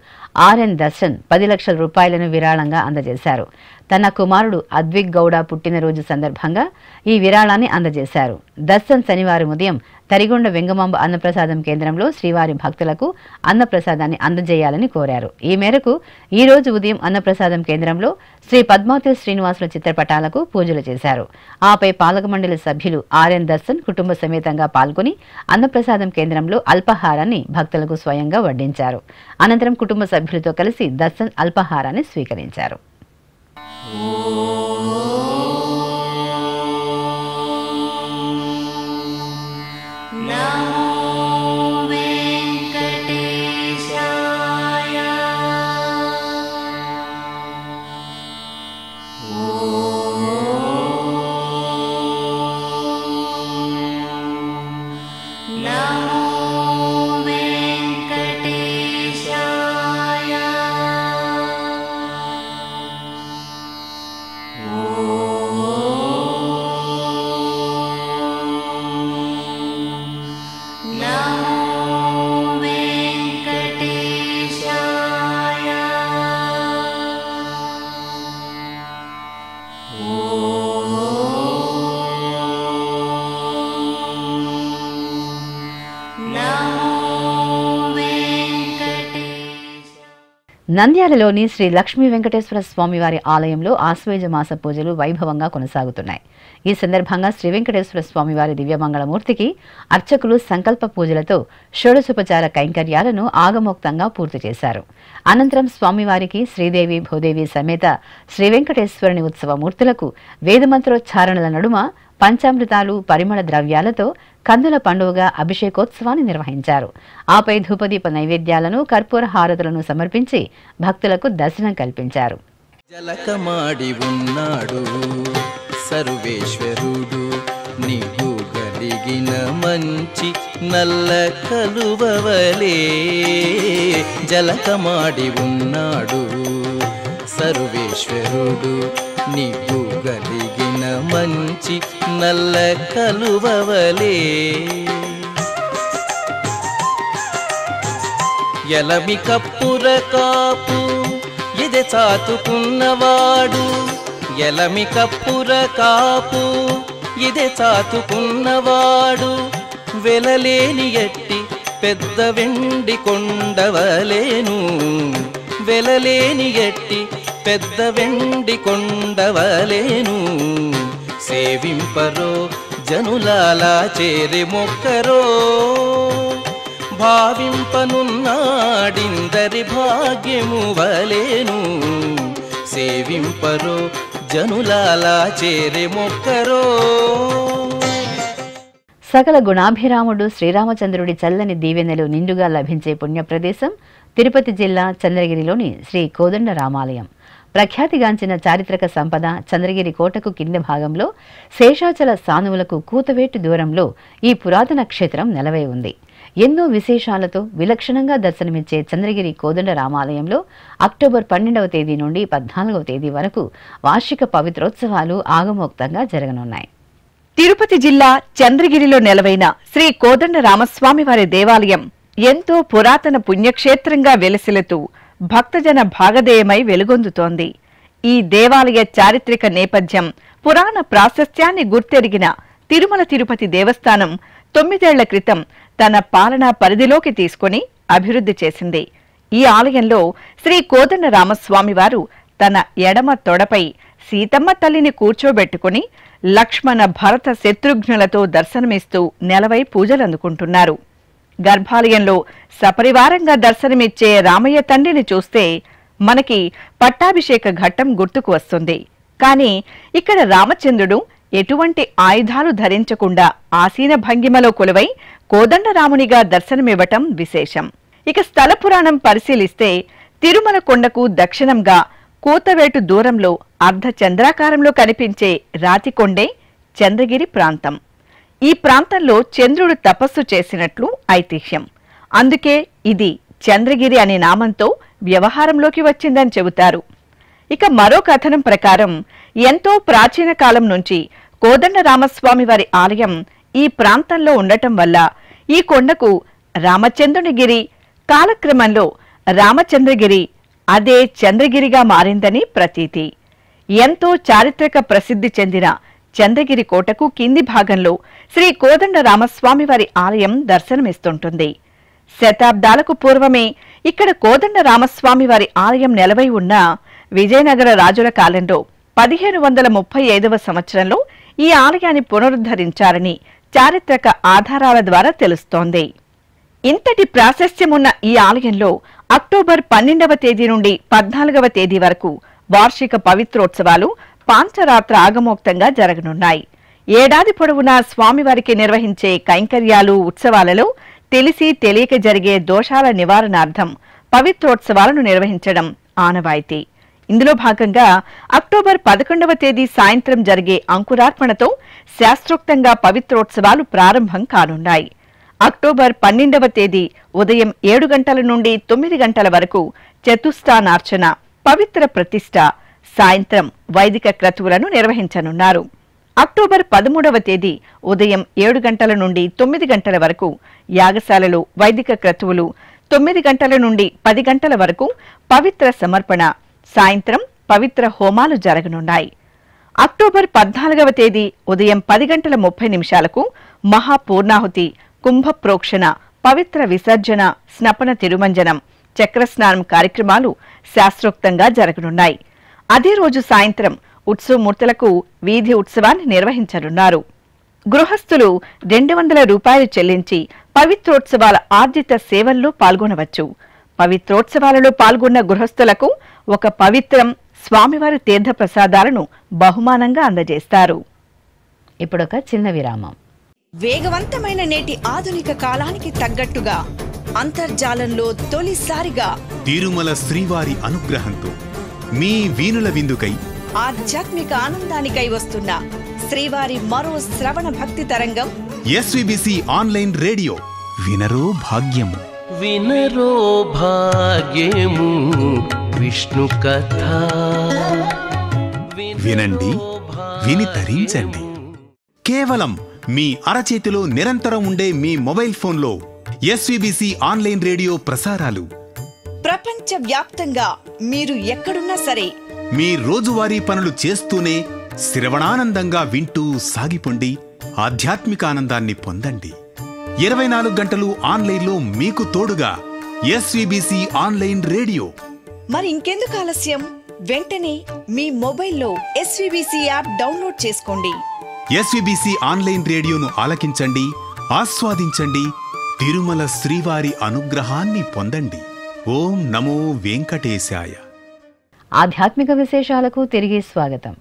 ఆర్ఎన్ దర్శన్ 10 లక్షల రూపాయలను విరాళంగా అందజేశారు. తన కుమారుడు అద్విక్ గౌడ పుట్టినరోజు సందర్భంగా ఈ విరాళాన్ని అందజేశారు. దర్శన్ శనివారం ఉదయం తరిగొండ వెంగమాంబ అన్నప్రసాదం కేంద్రంలో శ్రీవారి భక్తులకు అన్నప్రసాదాన్ని అందజేయాలని కోరారు. ఈ మేరకు ఈ రోజు ఉదయం అన్నప్రసాదం కేంద్రంలో శ్రీ పద్మావతి శ్రీనివాసుల చిత్రపటాలకు పూజలు చేశారు. ఆపై పాలక మండలి సభ్యులు ఆర్ఎన్ దర్శన్ కుటుంబ సమేతంగా పాల్గొని అన్నప్రసాదం కేంద్రంలో అల్పాహారాన్ని భక్తులకు స్వయంగా వడ్డించారు. అనంతరం కుటుంబ సభ్యులతో కలిసి దర్శన్ అల్పాహారాన్ని స్వీకరించారు. నంద్యాలలోని శ్రీ లక్ష్మీ వెంకటేశ్వర స్వామివారి ఆలయంలో ఆశ్వయుజ మాస పూజలు వైభవంగా కొనసాగుతున్నాయి. ఈ సందర్భంగా శ్రీ వెంకటేశ్వర స్వామివారి దివ్యమంగళమూర్తికి అర్చకులు సంకల్ప పూజలతో షోడశోపచార కైంకర్యాలను ఆగమోక్తంగా పూర్తి చేశారు. అనంతరం స్వామివారికి శ్రీదేవి భూదేవి సమేత శ్రీ వెంకటేశ్వరుని ఉత్సవ మూర్తులకు వేదమంత్రోచ్చారణల నడుమ పంచామృతాలు పరిమళ ద్రవ్యాలతో కందుల పండుగగా అభిషేకోత్సవాన్ని నిర్వహించారు. ఆపై ధూపదీప నైవేద్యాలను కర్పూర హారతులను సమర్పించి భక్తులకు దర్శనం కల్పించారు. జలకమాడి ఉన్నాడు సర్వేశ్వరుడు నీవు గలిగిన మంచి నల్ల కలువవలే. జలకమాడి ఉన్నాడు సర్వేశ్వరుడు నీవు గలిగిన మంచి నల్ల కలువవలే. ఎలమి కప్పుర కాపు ఎదె చాతుకున్నవాడు. ఎలమి కప్పుర కాపు ఇదే చాతుకున్నవాడు. వెలలేని ఎట్టి పెద్ద వెండి కొండవలేను. వెలలేని ఎట్టి పెద్ద వెండి కొండవలేను. సేవింపరో జనులాలా చేరి మొక్కరో. భావింపనున్నాడిందరి భాగ్యము వలేను. సేవింపరో జనులాలా చేరి మొక్కరో. సకల గుణాభిరాముడు శ్రీరామచంద్రుడి చల్లని దీవెనలు నిండుగా లభించే పుణ్యప్రదేశం తిరుపతి జిల్లా చంద్రగిరిలోని శ్రీ కోదండ రామాలయం. ప్రఖ్యాతిగాంచిన చారిత్రక సంపద చంద్రగిరి కోటకు కింది భాగంలో శేషాచల సానువులకు కూతవేటు దూరంలో ఈ పురాతన క్షేత్రం నెలవై ఉంది. ఎన్నో విశేషాలతో విలక్షణంగా దర్శనమిచ్చే చంద్రగిరి కోదండ రామాలయంలో అక్టోబర్ 12వ తేదీ నుండి 14వ తేదీ వరకు వార్షిక పవిత్రోత్సవాలు ఆగమోక్తంగా జరగనున్నాయి. తిరుపతి జిల్లా చంద్రగిరిలో నెలవైన శ్రీ కోదండ రామస్వామివారి దేవాలయం ఎంతో పురాతన పుణ్యక్షేత్రంగా వెలసిల్లుతూ భక్తజన భాగధేయమై వెలుగొందుతోంది. ఈ దేవాలయ చారిత్రక నేపథ్యం పురాణ ప్రాశస్త్యాన్ని గుర్తెరిగిన తిరుమల తిరుపతి దేవస్థానం 9 ఏళ్ల క్రితం తన పాలనా పరిధిలోకి తీసుకుని అభివృద్ధి చేసింది. ఈ ఆలయంలో శ్రీ కోదండ రామస్వామివారు తన ఎడమ తొడపై సీతమ్మ తల్లిని కూర్చోబెట్టుకుని లక్ష్మణ భరత శత్రుఘ్నులతో దర్శనమిస్తూ నెలవై పూజలందుకుంటున్నారు. గర్భాలయంలో సపరివారంగా దర్శనమిచ్చే రామయ్య తండ్రిని చూస్తే మనకి పట్టాభిషేక ఘట్టం గుర్తుకు వస్తుంది. కానీ ఇక్కడ రామచంద్రుడు ఎటువంటి ఆయుధాలు ధరించకుండా ఆసీన భంగిమలో కొలువై కోదండరామునిగా దర్శనమివ్వటం విశేషం. ఇక స్థల పురాణం పరిశీలిస్తే తిరుమల కొండకు దక్షిణంగా కూతవేటు దూరంలో అర్ధ చంద్రాకారంలో కనిపించే రాతికొండే చంద్రగిరి ప్రాంతం. ఈ ప్రాంతంలో చంద్రుడు తపస్సు చేసినట్లు ఐతిహ్యం. అందుకే ఇది చంద్రగిరి అనే నామంతో వ్యవహారంలోకి వచ్చిందని చెబుతారు. ఇక మరో కథనం ప్రకారం ఎంతో ప్రాచీన కాలం నుంచి కోదండ రామస్వామి వారి ఆలయం ఈ ప్రాంతంలో ఉండటం వల్ల ఈ కొండకు రామచంద్రునిగిరి, కాలక్రమంలో రామచంద్రగిరి అదే చంద్రగిరిగా మారిందని ప్రతీతి. ఎంతో చారిత్రక ప్రసిద్ధి చెందిన చంద్రగిరి కోటకు కింది భాగంలో శ్రీ కోదండ రామస్వామి వారి ఆలయం దర్శనమిస్తుంటుంది. శతాబ్దాలకు పూర్వమే ఇక్కడ కోదండ రామస్వామి వారి ఆలయం నెలవై ఉన్న విజయనగర రాజుల కాలంలో 1535వ సంవత్సరంలో ఈ ఆలయాన్ని పునరుద్ధరించారని చారిత్రక ఆధారాల ద్వారా తెలుస్తోంది. ఇంతటి ప్రాశస్త్యమున్న ఈ ఆలయంలో అక్టోబర్ 12వ తేదీ నుండి 14వ తేదీ వరకు వార్షిక పవిత్రోత్సవాలు పాంచరాత్ర ఆగమోక్తంగా జరగనున్నాయి. ఏడాది పొడవునా స్వామివారికి నిర్వహించే కైంకర్యాలు, ఉత్సవాలలో తెలిసి తెలియక జరిగే దోషాల నివారణార్థం పవిత్రోత్సవాలను నిర్వహించడం ఆనవాయితీ. ఇందులో భాగంగా అక్టోబర్ 11వ తేదీ సాయంత్రం జరిగే అంకురార్పణతో శాస్త్రోక్తంగా పవిత్రోత్సవాలు ప్రారంభం కానున్నాయి. అక్టోబర్ 12వ తేదీ ఉదయం 7 గంటల నుండి 9 గంటల వరకు చతుస్థానార్చన, పవిత్ర ప్రతిష్ఠ, సాయంత్రం వైదిక క్రతువులను నిర్వహించనున్నారు. అక్టోబర్ 13వ తేదీ ఉదయం 7 గంటల నుండి 9 గంటల వరకు యాగశాలలో వైదిక క్రతువులు, 9 గంటల నుండి 10 గంటల వరకు పవిత్ర సమర్పణ, సాయంత్రం పవిత్ర హోమాలు జరగనున్నాయి. అక్టోబర్ 14వ తేదీ ఉదయం 10 గంటల 30 నిమిషాలకు మహాపూర్ణాహుతి, కుంభ ప్రోక్షణ, పవిత్ర విసర్జన, స్నపన తిరుమంజనం, చక్రస్నానం కార్యక్రమాలు శాస్త్రోక్తంగా జరగనున్నాయి. అదే రోజు సాయంత్రం ఉత్సవమూర్తులకు వీధి ఉత్సవాన్ని నిర్వహించనున్నారు. గృహస్థులు 200 రూపాయలు చెల్లించి పవిత్రోత్సవాల ఆర్జిత సేవల్లో పాల్గొనవచ్చు. పవిత్రోత్సవాలలో పాల్గొన్న గృహస్థులకు ఒక పవిత్రం, స్వామివారి తీర్థ ప్రసాదాలను బహుమానంగా అందజేస్తారు. ఇప్పుడొక చిన్న విరామం. వేగవంతమైన నేటి ఆధునిక కాలానికి తగ్గట్టుగా అంతర్జాలంలో తొలిసారిగా తిరుమల శ్రీవారి అనుగ్రహంతో మీ వీణుల విందుకై ఆధ్యాత్మిక ఆనందానికై వస్తున్న శ్రీవారి మరో శ్రవణ భక్తి తరంగం ఎస్విబిసి ఆన్లైన్ రేడియో. వినరో భాగ్యము, వినరో భాగ్యము విష్ణు కథ. వినండి, విని తరించండి. కేవలం మీ అరచేతిలో నిరంతరం ఉండే మీ మొబైల్ ఫోన్లో ఎస్విబిసి ఆన్లైన్ రేడియో ప్రసారాలు ప్రపంచ వ్యాప్తంగా మీరు ఎక్కడున్నా సరే మీ రోజువారీ పనులు చేస్తూనే శ్రవణానందంగా వింటూ సాగిపోండి, ఆధ్యాత్మిక ఆనందాన్ని పొందండి. 24 గంటలు ఆన్లైన్లో మీకు తోడుగా ఎస్విబిసి ఆన్లైన్ రేడియో. మరి ఇంకెందుకు ఆలస్యం? వెంటనే మీ మొబైల్లో ఎస్విబిసి యాప్ డౌన్లోడ్ చేసుకోండి. ఎస్విబిసి ఆన్లైన్ రేడియోను ఆలకించండి, ఆస్వాదించండి, తిరుమల శ్రీవారి అనుగ్రహాన్ని పొందండి. ఓం నమో వెంకటేశాయ. ఆధ్యాత్మిక విశేషాలకు తిరిగి స్వాగతం.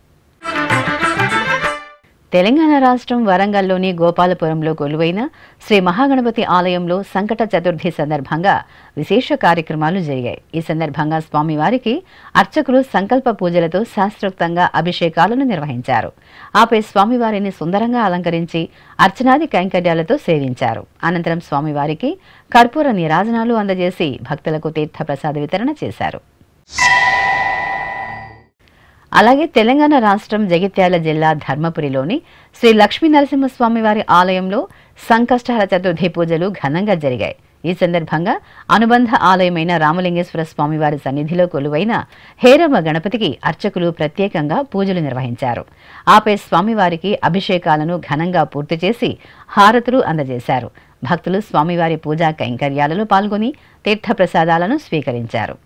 తెలంగాణ రాష్ట్రం వరంగల్లోని గోపాలపురంలో కొలువైన శ్రీ మహాగణపతి ఆలయంలో సంకట చతుర్థి సందర్భంగా విశేష కార్యక్రమాలు జరిగాయి. ఈ సందర్భంగా స్వామివారికి అర్చకులు సంకల్ప పూజలతో శాస్త్రోక్తంగా అభిషేకాలను నిర్వహించారు. ఆపై స్వామివారిని సుందరంగా అలంకరించి అర్చనాది కైంకర్యాలతో సేవించారు. అనంతరం స్వామివారికి కర్పూర నీరాజనాలు అందజేసి భక్తులకు తీర్థప్రసాద వితరణ చేశారు. అలాగే తెలంగాణ రాష్ట్రం జగిత్యాల జిల్లా ధర్మపురిలోని శ్రీ లక్ష్మీ నరసింహస్వామివారి ఆలయంలో సంకష్టహర చతుర్థి పూజలు ఘనంగా జరిగాయి. ఈ సందర్భంగా అనుబంధ ఆలయమైన రామలింగేశ్వర స్వామివారి సన్నిధిలో కొలువైన హేరమ్మ గణపతికి అర్చకులు ప్రత్యేకంగా పూజలు నిర్వహించారు. ఆపై స్వామివారికి అభిషేకాలను ఘనంగా పూర్తి చేసి హారతులు అందజేశారు. భక్తులు స్వామివారి పూజా కైంకర్యాలలో పాల్గొని తీర్థప్రసాదాలను స్వీకరించారు.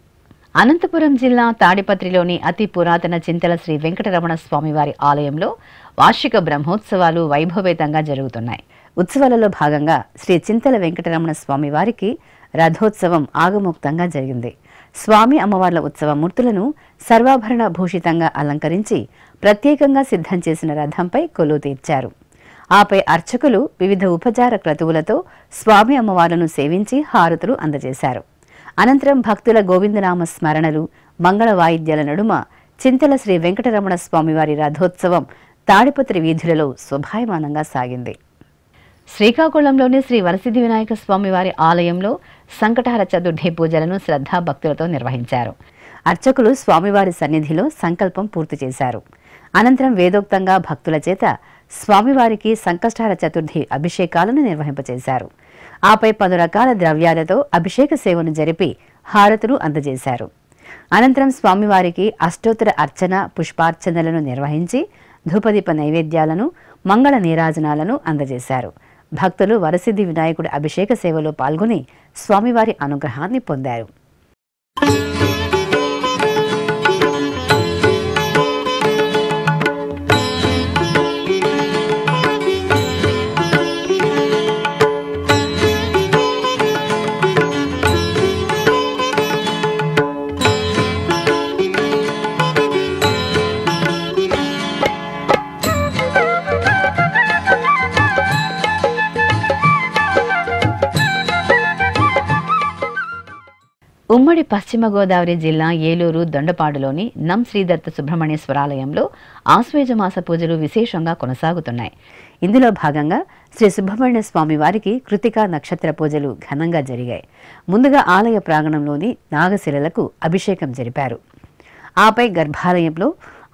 అనంతపురం జిల్లా తాడిపత్రిలోని అతి పురాతన చింతల శ్రీ వెంకటరమణ స్వామివారి ఆలయంలో వార్షిక బ్రహ్మోత్సవాలు వైభవేతంగా జరుగుతున్నాయి. ఉత్సవాలలో భాగంగా శ్రీ చింతల వెంకటరమణ స్వామివారికి రథోత్సవం ఆగమోక్తంగా జరిగింది. స్వామి అమ్మవార్ల ఉత్సవ మూర్తులను సర్వాభరణ భూషితంగా అలంకరించి ప్రత్యేకంగా సిద్ధం చేసిన రథంపై కొలువు తీర్చారు. ఆపై అర్చకులు వివిధ ఉపచార క్రతువులతో స్వామి అమ్మవార్లను సేవించి హారతులు అందజేశారు. అనంతరం భక్తుల గోవిందనామ స్మరణలు, మంగళ వాయిద్యాల నడుమ చింతల శ్రీ వెంకటరమణ స్వామివారి రథోత్సవం తాడిపత్రి వీధులలో శోభాయమానంగా సాగింది. శ్రీకాకుళంలోని శ్రీ వరసిద్ధి వినాయక స్వామివారి ఆలయంలో సంకటహర చతుర్థి పూజలను శ్రద్ధాభక్తులతో నిర్వహించారు. అర్చకులు స్వామివారి సన్నిధిలో సంకల్పం పూర్తి చేశారు. అనంతరం వేదోక్తంగా భక్తుల చేత స్వామివారికి సంకష్టహర చతుర్థి అభిషేకాలను నిర్వహింపచేశారు. ఆపై 10 రకాల ద్రవ్యాలతో అభిషేక సేవను జరిపి హారతులు అందజేశారు. అనంతరం స్వామివారికి అష్టోత్తర అర్చన, పుష్పార్చనలను నిర్వహించి ధూపదీప నైవేద్యాలను, మంగళ నీరాజనాలను అందజేశారు. భక్తులు వరసిద్ధి వినాయకుడి అభిషేక సేవలో పాల్గొని స్వామివారి అనుగ్రహాన్ని పొందారు. ఉమ్మడి పశ్చిమ గోదావరి జిల్లా ఏలూరు దొండపాడులోని నం శ్రీదత్త సుబ్రహ్మణ్యేశ్వరాలయంలో ఆశ్వేజమాస పూజలు విశేషంగా కొనసాగుతున్నాయి. ఇందులో భాగంగా శ్రీ సుబ్రహ్మణ్య స్వామి వారికి కృతికా నక్షత్ర పూజలు ఘనంగా జరిగాయి. ముందుగా ఆలయ ప్రాంగణంలోని నాగశిలలకు అభిషేకం జరిపారు. ఆపై గర్భాలయంలో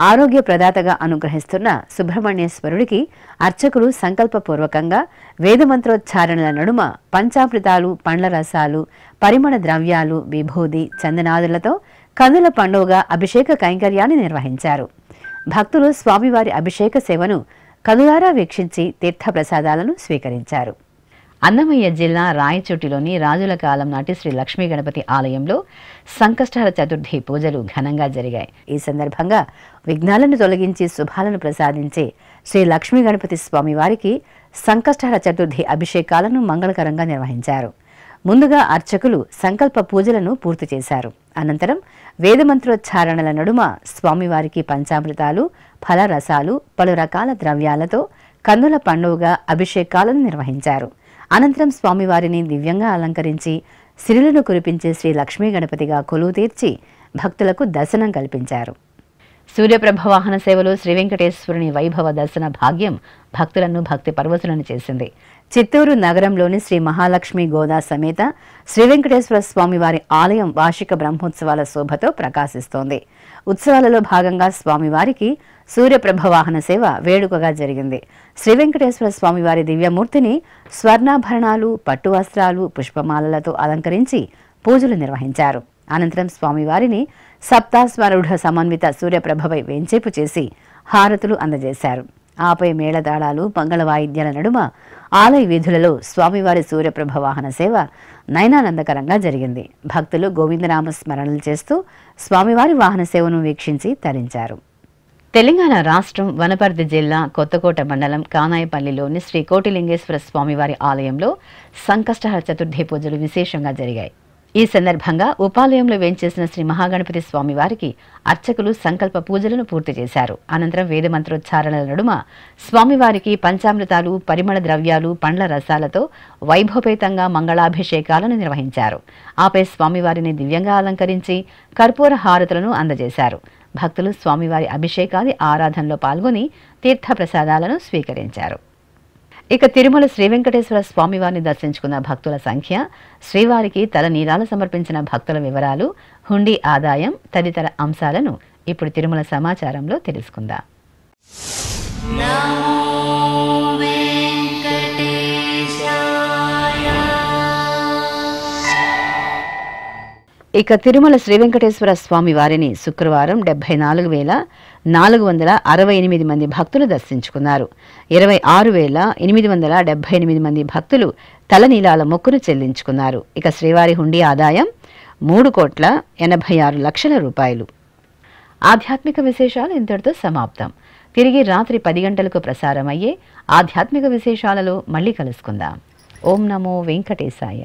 ఆరోగ్య ప్రదాతగా అనుగ్రహిస్తున్న సుబ్రహ్మణ్యేశ్వరుడికి అర్చకులు సంకల్పపూర్వకంగా వేదమంత్రోచ్చారణల నడుమ పంచామృతాలు, పండ్ల రసాలు, పరిమళ ద్రవ్యాలు, విభూది, చందనాదులతో కన్నుల పండుగగా అభిషేక కైంకర్యాన్ని నిర్వహించారు. భక్తులు స్వామివారి అభిషేక సేవను కనులారా వీక్షించి తీర్థప్రసాదాలను స్వీకరించారు. అన్నమయ్య జిల్లా రాయచోటిలోని రాజుల కాలం నాటి శ్రీ లక్ష్మీ గణపతి ఆలయంలో సంకష్టహర చతుర్థి పూజలు ఘనంగా జరిగాయి. ఈ సందర్భంగా విఘ్నాలను తొలగించి శుభాలను ప్రసాదించే శ్రీ లక్ష్మీ గణపతి స్వామి వారికి సంకష్టహర చతుర్థి అభిషేకాలను మంగళకరంగా నిర్వహించారు. ముందుగా అర్చకులు సంకల్ప పూజలను పూర్తి చేశారు. అనంతరం వేదమంత్రోచ్చారణల నడుమ స్వామివారికి పంచామృతాలు, ఫలరసాలు, పలు రకాల ద్రవ్యాలతో కన్నుల పండుగగా అభిషేకాలను నిర్వహించారు. అనంతరం స్వామివారిని దివ్యంగా అలంకరించి సిరులను కురిపించే శ్రీ లక్ష్మీ గణపతిగా కొలువు తీర్చి భక్తులకు దర్శనం కల్పించారు. సూర్యప్రభ వాహన సేవలో శ్రీ వెంకటేశ్వరుని వైభవ దర్శన భాగ్యం భక్తులను భక్తి పరవశులను చేసింది. చిత్తూరు నగరంలోని శ్రీ మహాలక్ష్మి గోదా సమేత శ్రీ వెంకటేశ్వర స్వామివారి ఆలయం వార్షిక బ్రహ్మోత్సవాల శోభతో ప్రకాశిస్తోంది. ఉత్సవాలలో భాగంగా స్వామివారికి సూర్యప్రభ వాహన సేవ వేడుకగా జరిగింది. శ్రీ వెంకటేశ్వర స్వామివారి దివ్యమూర్తిని స్వర్ణాభరణాలు, పట్టు వస్త్రాలు, పుష్పమాలలతో అలంకరించి పూజలు నిర్వహించారు. అనంతరం స్వామివారిని సప్తాస్వరూఢ సమన్విత సూర్యప్రభపై వేంచేపు చేసి హారతులు అందజేశారు. ఆపై మేళతాళాలు, మంగళ వాయిద్యాల నడుమ ఆలయ వీధులలో స్వామివారి సూర్యప్రభ వాహన సేవ నయనానందకరంగా జరిగింది. భక్తులు గోవిందనామ స్మరణలు చేస్తూ స్వామివారి వాహన సేవను వీక్షించి తరించారు. తెలంగాణ రాష్ట్రం వనపర్తి జిల్లా కొత్తకోట మండలం కానాయపల్లిలోని శ్రీ కోటిలింగేశ్వర స్వామివారి ఆలయంలో సంకష్టహర చతుర్థి పూజలు విశేషంగా జరిగాయి. ఈ సందర్భంగా ఉపాలయంలో వేంచేసిన శ్రీ మహాగణపతి స్వామివారికి అర్చకులు సంకల్ప పూజలను పూర్తి చేశారు. అనంతరం వేదమంత్రోచ్చారణల నడుమ స్వామివారికి పంచామృతాలు, పరిమళ ద్రవ్యాలు, పండ్ల రసాలతో వైభవపేతంగా మంగళాభిషేకాలను నిర్వహించారు. ఆపై స్వామివారిని దివ్యంగా అలంకరించి కర్పూర హారతులను అందజేశారు. భక్తులు స్వామివారి అభిషేకాది ఆరాధనలో పాల్గొని తీర్థప్రసాదాలను స్వీకరించారు. ఇక తిరుమల శ్రీ వెంకటేశ్వర స్వామివారిని దర్శించుకున్న భక్తుల సంఖ్య, శ్రీవారికి తల నీరాలు సమర్పించిన భక్తుల వివరాలు, హుండీ ఆదాయం తదితర అంశాలను ఇప్పుడు తిరుమల సమాచారంలో తెలుసుకుందాం. ఇక తిరుమల శ్రీ వెంకటేశ్వర స్వామి వారిని శుక్రవారం 74,468 మంది భక్తులు దర్శించుకున్నారు. 26,878 మంది భక్తులు తలనీలాల మొక్కును చెల్లించుకున్నారు. ఇక శ్రీవారి హుండీ ఆదాయం 3,86,00,000 రూపాయలు. ఆధ్యాత్మిక విశేషాలు ఇంతటితో సమాప్తం. తిరిగి రాత్రి 10 గంటలకు ప్రసారమయ్యే ఆధ్యాత్మిక విశేషాలలో మళ్ళీ కలుసుకుందాం. ఓం నమో వెంకటేశాయ.